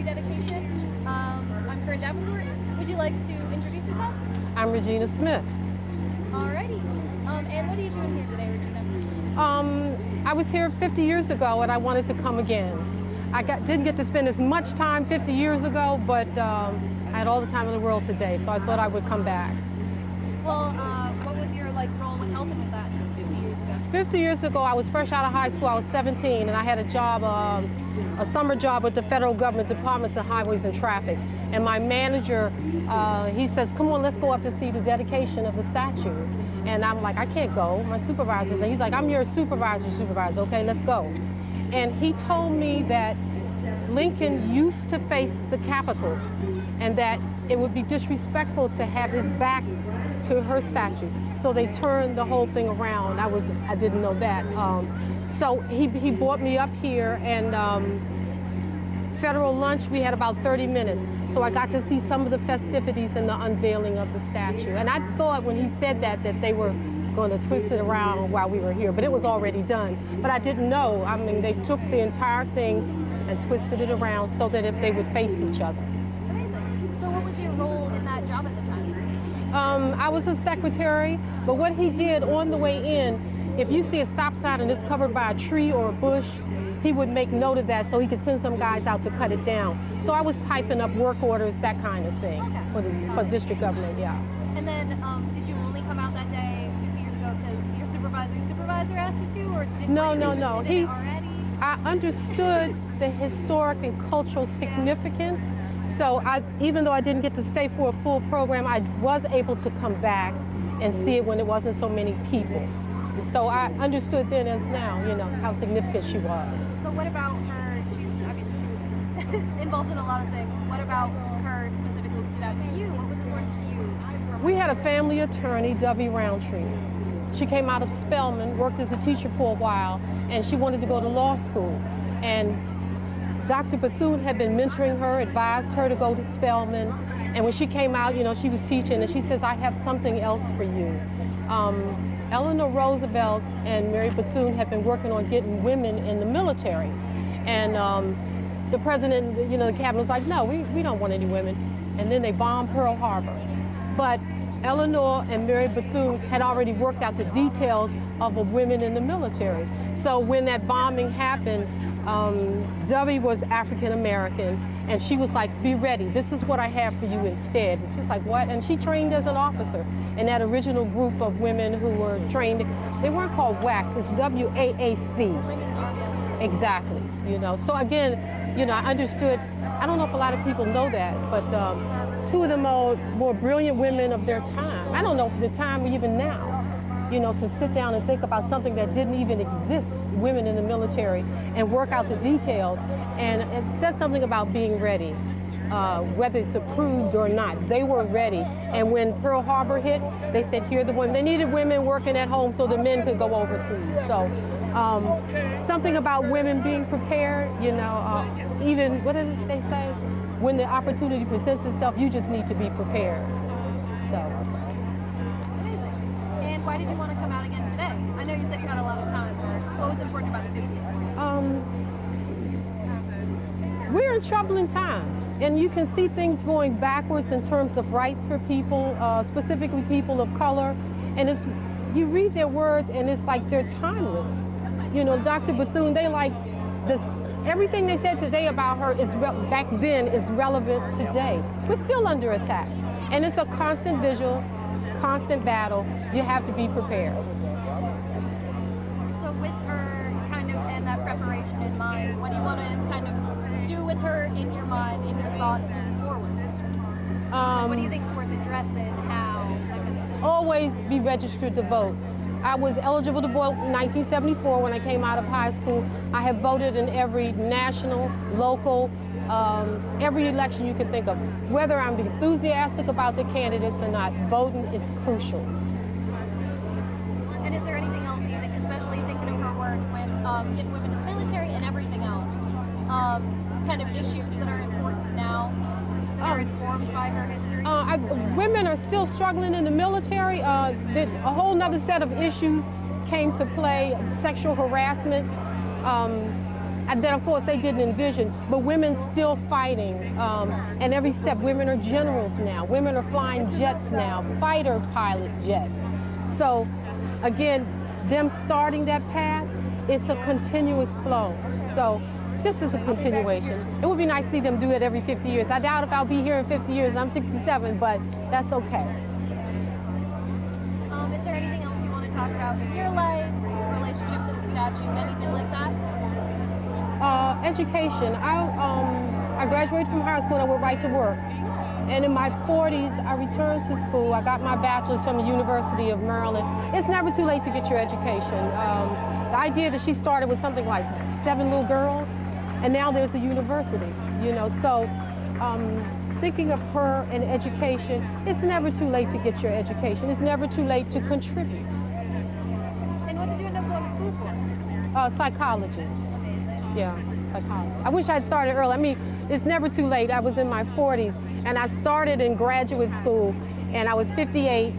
Rededication. I'm Corinne Davenport. Would you like to introduce yourself? I'm Regina Smith. Alrighty. And what are you doing here today, Regina? I was here 50 years ago and I wanted to come again. I didn't get to spend as much time 50 years ago, but I had all the time in the world today, so I thought I would come back. Well, what was your role with helping with that 50 years ago? 50 years ago, I was fresh out of high school. I was 17, and I had a job, a summer job with the federal government departments of highways and traffic. And my manager, he says, come on, let's go up to see the dedication of the statue. And I'm like, I can't go. My supervisor, he's like, I'm your supervisor. Okay, let's go. And he told me that Lincoln used to face the Capitol and that it would be disrespectful to have his back to her statue. So they turned the whole thing around. I didn't know that. So he brought me up here, and federal lunch, we had about 30 minutes. So I got to see some of the festivities and the unveiling of the statue. And I thought when he said that they were going to twist it around while we were here, but it was already done. But I didn't know. I mean, they took the entire thing and twisted it around so that if they would face each other. Amazing. So what was your role in that job at the time? I was a secretary, but what he did on the way in, if you see a stop sign and it's covered by a tree or a bush, he would make note of that so he could send some guys out to cut it down. So I was typing up work orders, that kind of thing, for district government, yeah. And then did you only come out that day 50 years ago because your supervisor asked you to, or did No. In it already? I understood the historic and cultural significance. So even though I didn't get to stay for a full program, I was able to come back and see it when it wasn't so many people. So I understood then as now, how significant she was. So what about her? She was involved in a lot of things. What about her specifically stood out to you? What was important to you? We had a family attorney, Debbie Roundtree. She came out of Spelman, worked as a teacher for a while, and she wanted to go to law school. And Dr. Bethune had been mentoring her, advised her to go to Spelman. And when she came out, she was teaching, and she says, I have something else for you. Eleanor Roosevelt and Mary Bethune had been working on getting women in the military. And the president, the cabinet was like, no, we don't want any women. And then they bombed Pearl Harbor. But Eleanor and Mary Bethune had already worked out the details of women in the military. So when that bombing happened, Debbie was African American, and she was like, be ready, this is what I have for you instead. And she's like, what? And she trained as an officer. And that original group of women who were trained, they weren't called WACs, it's WAAC. Women's Army. Exactly, So again, I understood, I don't know if a lot of people know that, but two of the more brilliant women of their time, I don't know the time even now, to sit down and think about something that didn't even exist, women in the military, and work out the details. And it says something about being ready, whether it's approved or not. They were ready. And when Pearl Harbor hit, they said, here are the women. They needed women working at home so the men could go overseas. So something about women being prepared, even, what does they say? When the opportunity presents itself, you just need to be prepared. So. Why did you want to come out again today? I know you said you had a lot of time. What was important about the 50th? We're in troubling times, and you can see things going backwards in terms of rights for people, specifically people of color. And you read their words, and it's like they're timeless. Dr. Bethune, they like this. Everything they said today about her back then is relevant today. We're still under attack, and it's a constant visual. Constant battle. You have to be prepared. So with her and that preparation in mind, what do you want to kind of do with her in your mind, in your thoughts moving forward? What do you think is worth addressing? How? That kind of thing. Always be registered to vote. I was eligible to vote in 1974 when I came out of high school. I have voted in every national, local, every election you can think of. Whether I'm enthusiastic about the candidates or not, voting is crucial. And is there anything else that you think, especially thinking of her work with getting women in the military and everything else, kind of issues that are important now, that are informed by her history? Women are still struggling in the military. A whole nother set of issues came to play, sexual harassment. and that of course they didn't envision, but women still fighting. And every step, women are generals now. Women are flying jets now, fighter pilot jets. So again, them starting that path, it's a continuous flow. So this is a continuation. It would be nice to see them do it every 50 years. I doubt if I'll be here in 50 years. I'm 67, but that's okay. Is there anything else you want to talk about in your life, relationship to the statue, anything like that? Education. I graduated from high school and I went right to work. And in my 40s, I returned to school. I got my bachelor's from the University of Maryland. It's never too late to get your education. The idea that she started with something like 7 little girls, and now there's a university, you know. So thinking of her and education, it's never too late to get your education. It's never too late to contribute. And what did you end up going to school for? Psychology. Amazing. Yeah, psychology. I wish I'd started early. I mean, it's never too late. I was in my 40s, and I started in graduate school, and I was 58,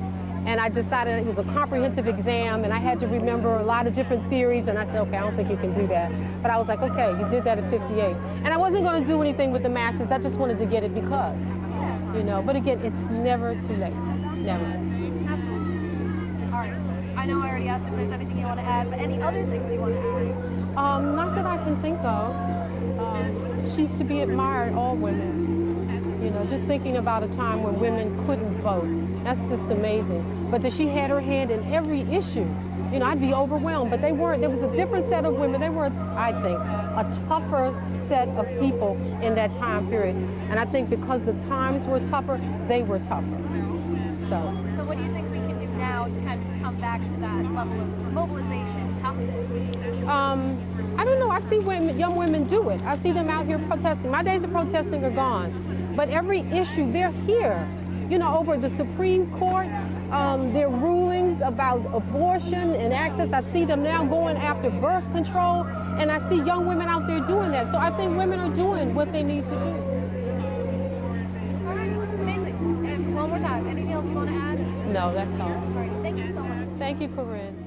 and I decided it was a comprehensive exam, and I had to remember a lot of different theories, and I said, okay, I don't think you can do that. But I was like, okay, you did that at 58. And I wasn't going to do anything with the master's. I just wanted to get it because, you know. But again, it's never too late. Never. Absolutely. All right. I know I already asked if there's anything you want to add, but any other things you want to add? Not that I can think of. She's to be admired, all women. You know, just thinking about a time when women couldn't vote. That's just amazing. But that she had her hand in every issue. You know, I'd be overwhelmed, but they weren't. There was a different set of women. They were, I think, a tougher set of people in that time period. And I think because the times were tougher, they were tougher. So what do you think we can do now to kind of come back to that level of mobilization, toughness? I don't know. I see young women do it. I see them out here protesting. My days of protesting are gone. But every issue, they're here. You know, over the Supreme Court, their rulings about abortion and access. I see them now going after birth control, and I see young women out there doing that. So I think women are doing what they need to do. All right, amazing. And one more time, anything else you want to add? No, that's all. All right, thank you so much. Thank you, Corinne.